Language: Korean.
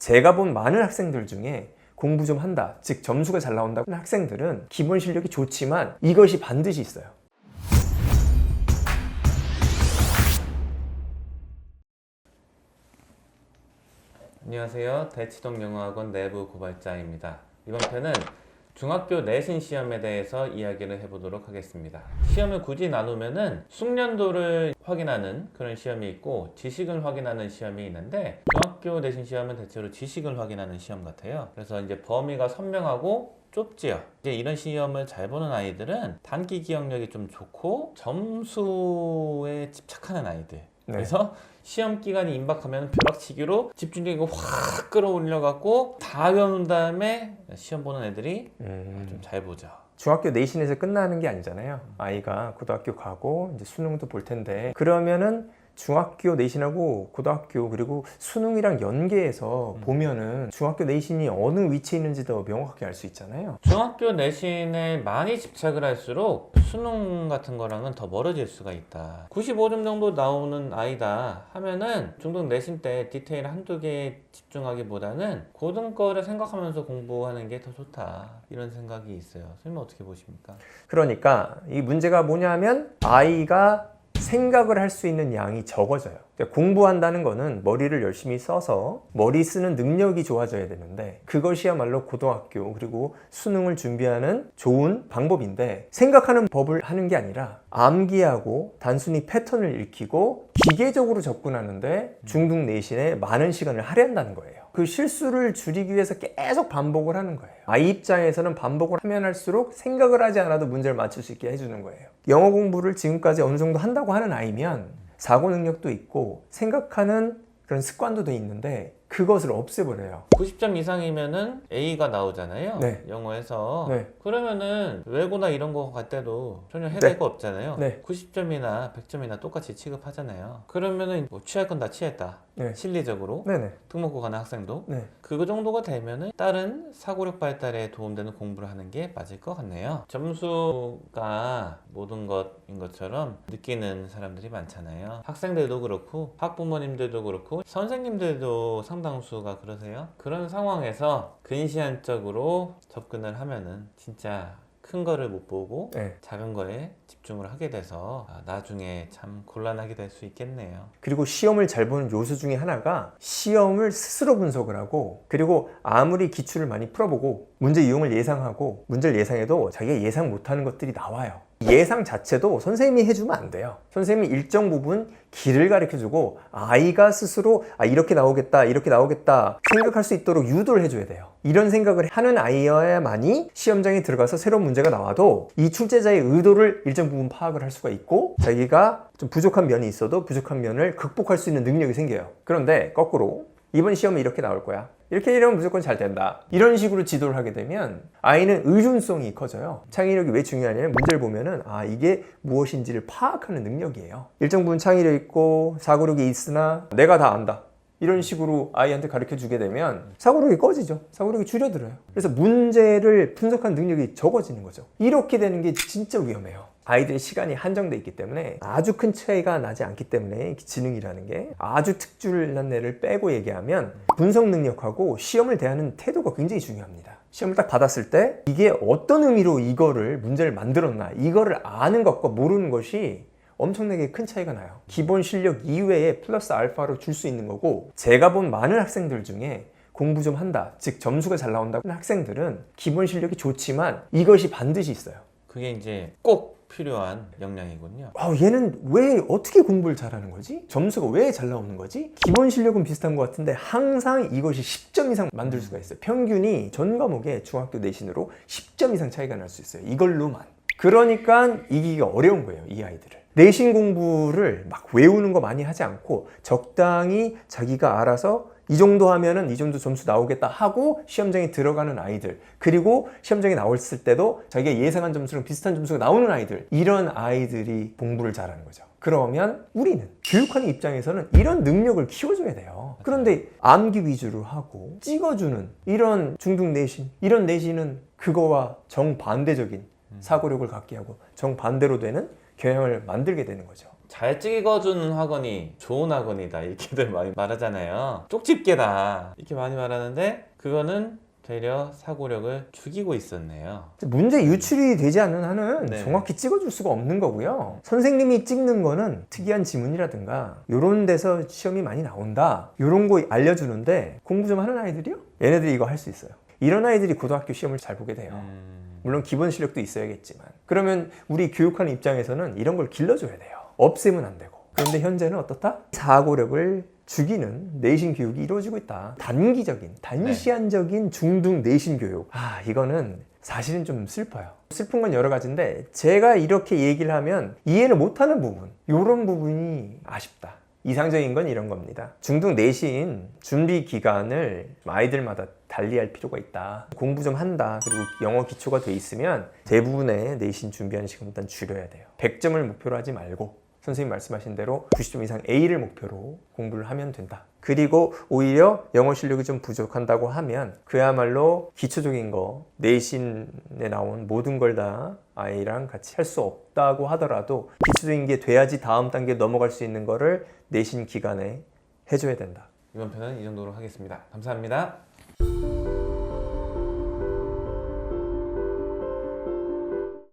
제가 본 많은 학생들 중에 공부 좀 한다, 즉 점수가 잘 나온다고 하는 학생들은 기본 실력이 좋지만 이것이 반드시 있어요. 안녕하세요. 대치동 영어학원 내부 고발자입니다. 이번 편은 중학교 내신 시험에 대해서 이야기를 해보도록 하겠습니다. 시험을 굳이 나누면은 숙련도를 확인하는 그런 시험이 있고 지식을 확인하는 시험이 있는데, 중학교 내신 시험은 대체로 지식을 확인하는 시험 같아요. 그래서 이제 범위가 선명하고 좁지요. 이제 이런 시험을 잘 보는 아이들은 단기 기억력이 좀 좋고 점수에 집착하는 아이들. 그래서 시험 기간이 임박하면 벼락치기로 집중력을 확 끌어올려갖고 다 외운 다음에 시험 보는 애들이 좀 잘 보죠. 중학교 내신에서 끝나는 게 아니잖아요. 아이가 고등학교 가고 이제 수능도 볼 텐데, 그러면은 중학교 내신하고 고등학교 그리고 수능이랑 연계해서 보면은 중학교 내신이 어느 위치에 있는지 더 명확하게 알 수 있잖아요. 중학교 내신에 많이 집착을 할수록 수능 같은 거랑은 더 멀어질 수가 있다. 95점 정도 나오는 아이다 하면은 중등 내신 때 디테일 한두 개에 집중하기보다는 고등 거를 생각하면서 공부하는 게 더 좋다, 이런 생각이 있어요. 선생님 어떻게 보십니까? 그러니까 이 문제가 뭐냐면 아이가 생각을 할 수 있는 양이 적어져요. 공부한다는 거는 머리를 열심히 써서 머리 쓰는 능력이 좋아져야 되는데, 그것이야말로 고등학교 그리고 수능을 준비하는 좋은 방법인데, 생각하는 법을 하는 게 아니라 암기하고 단순히 패턴을 익히고 기계적으로 접근하는데 중등 내신에 많은 시간을 할애한다는 거예요. 그 실수를 줄이기 위해서 계속 반복을 하는 거예요. 아이 입장에서는 반복을 하면 할수록 생각을 하지 않아도 문제를 맞출 수 있게 해주는 거예요. 영어 공부를 지금까지 어느 정도 한다고 하는 아이면 사고 능력도 있고 생각하는 그런 습관도 돼 있는데 그것을 없애버려요. 90점 이상이면은 A가 나오잖아요. 네. 영어에서. 네. 그러면은 외고나 이런 거 갈 때도 전혀 해낼 거 없잖아요. 네. 90점이나 100점이나 똑같이 취급하잖아요. 그러면은 뭐 취할 건 다 취했다. 네. 실리적으로. 네네. 특목고 가는 학생도. 네. 그거 정도가 되면은 다른 사고력 발달에 도움되는 공부를 하는 게 맞을 것 같네요. 점수가 모든 것인 것처럼 느끼는 사람들이 많잖아요. 학생들도 그렇고 학부모님들도 그렇고 선생님들도 상당수가 그러세요. 그런 상황에서 근시안적으로 접근을 하면은 진짜 큰 거를 못 보고 작은 거에 집중을 하게 돼서 나중에 참 곤란하게 될 수 있겠네요. 그리고 시험을 잘 보는 요소 중에 하나가 시험을 스스로 분석을 하고, 그리고 아무리 기출을 많이 풀어보고 문제 유형을 예상하고 문제를 예상해도 자기가 예상 못하는 것들이 나와요. 예상 자체도 선생님이 해주면 안 돼요. 선생님이 일정 부분 길을 가르쳐주고 아이가 스스로 이렇게 나오겠다 이렇게 나오겠다 생각할 수 있도록 유도를 해줘야 돼요. 이런 생각을 하는 아이여야만이 시험장에 들어가서 새로운 문제가 나와도 이 출제자의 의도를 일정 부분 파악을 할 수가 있고, 자기가 좀 부족한 면이 있어도 부족한 면을 극복할 수 있는 능력이 생겨요. 그런데 거꾸로 이번 시험은 이렇게 나올 거야, 이렇게 이러면 무조건 잘 된다, 이런 식으로 지도를 하게 되면 아이는 의존성이 커져요. 창의력이 왜 중요하냐면 문제를 보면은 이게 무엇인지를 파악하는 능력이에요. 일정 부분 창의력 있고 사고력이 있으나 내가 다 안다, 이런 식으로 아이한테 가르쳐 주게 되면 사고력이 꺼지죠. 사고력이 줄여들어요. 그래서 문제를 분석하는 능력이 적어지는 거죠. 이렇게 되는 게 진짜 위험해요. 아이들의 시간이 한정돼 있기 때문에, 아주 큰 차이가 나지 않기 때문에 지능이라는 게, 아주 특출난 애를 빼고 얘기하면 분석 능력하고 시험을 대하는 태도가 굉장히 중요합니다. 시험을 딱 받았을 때 이게 어떤 의미로 이거를 문제를 만들었나, 이거를 아는 것과 모르는 것이 엄청나게 큰 차이가 나요. 기본 실력 이외에 플러스 알파로 줄 수 있는 거고, 제가 본 많은 학생들 중에 공부 좀 한다, 즉 점수가 잘 나온다고 하는 학생들은 기본 실력이 좋지만 이것이 반드시 있어요. 그게 이제 꼭 필요한 역량이군요. 얘는 왜 어떻게 공부를 잘하는 거지? 점수가 왜 잘 나오는 거지? 기본 실력은 비슷한 것 같은데 항상 이것이 10점 이상 만들 수가 있어요. 평균이 전 과목에 중학교 내신으로 10점 이상 차이가 날 수 있어요. 이걸로만. 그러니까 이기기가 어려운 거예요, 이 아이들을. 내신 공부를 막 외우는 거 많이 하지 않고 적당히 자기가 알아서 이 정도 하면은 이 정도 점수 나오겠다 하고 시험장에 들어가는 아이들, 그리고 시험장에 나왔을 때도 자기가 예상한 점수랑 비슷한 점수가 나오는 아이들, 이런 아이들이 공부를 잘하는 거죠. 그러면 우리는 교육하는 입장에서는 이런 능력을 키워줘야 돼요. 그런데 암기 위주로 하고 찍어주는 이런 중등 내신, 이런 내신은 그거와 정반대적인 사고력을 갖게 하고 정반대로 되는 경향을 만들게 되는 거죠. 잘 찍어주는 학원이 좋은 학원이다 이렇게들 많이 말하잖아요. 쪽집게다 이렇게 많이 말하는데 그거는 되려 사고력을 죽이고 있었네요. 문제 유출이 되지 않는 한은 네. 정확히 찍어줄 수가 없는 거고요. 선생님이 찍는 거는 특이한 지문이라든가 이런 데서 시험이 많이 나온다 이런 거 알려주는데 공부 좀 하는 아이들이요? 얘네들이 이거 할 수 있어요. 이런 아이들이 고등학교 시험을 잘 보게 돼요. 물론 기본 실력도 있어야겠지만 그러면 우리 교육하는 입장에서는 이런 걸 길러줘야 돼요. 없애면 안 되고. 그런데 현재는 어떻다? 사고력을 죽이는 내신 교육이 이루어지고 있다. 단기적인, 단시간적인 중등 내신 교육. 이거는 사실은 좀 슬퍼요. 슬픈 건 여러 가지인데 제가 이렇게 얘기를 하면 이해를 못하는 부분, 이런 부분이 아쉽다. 이상적인 건 이런 겁니다. 중등 내신 준비 기간을 아이들마다 달리할 필요가 있다. 공부 좀 한다. 그리고 영어 기초가 돼 있으면 대부분의 내신 준비하는 시간 일단 줄여야 돼요. 100점을 목표로 하지 말고 선생님 말씀하신 대로 90점 이상 A를 목표로 공부를 하면 된다. 그리고 오히려 영어 실력이 좀 부족한다고 하면 그야말로 기초적인 거, 내신에 나온 모든 걸 다 아이랑 같이 할 수 없다고 하더라도 기초적인 게 돼야지 다음 단계 넘어갈 수 있는 거를 내신 기간에 해줘야 된다. 이번 편은 이 정도로 하겠습니다. 감사합니다.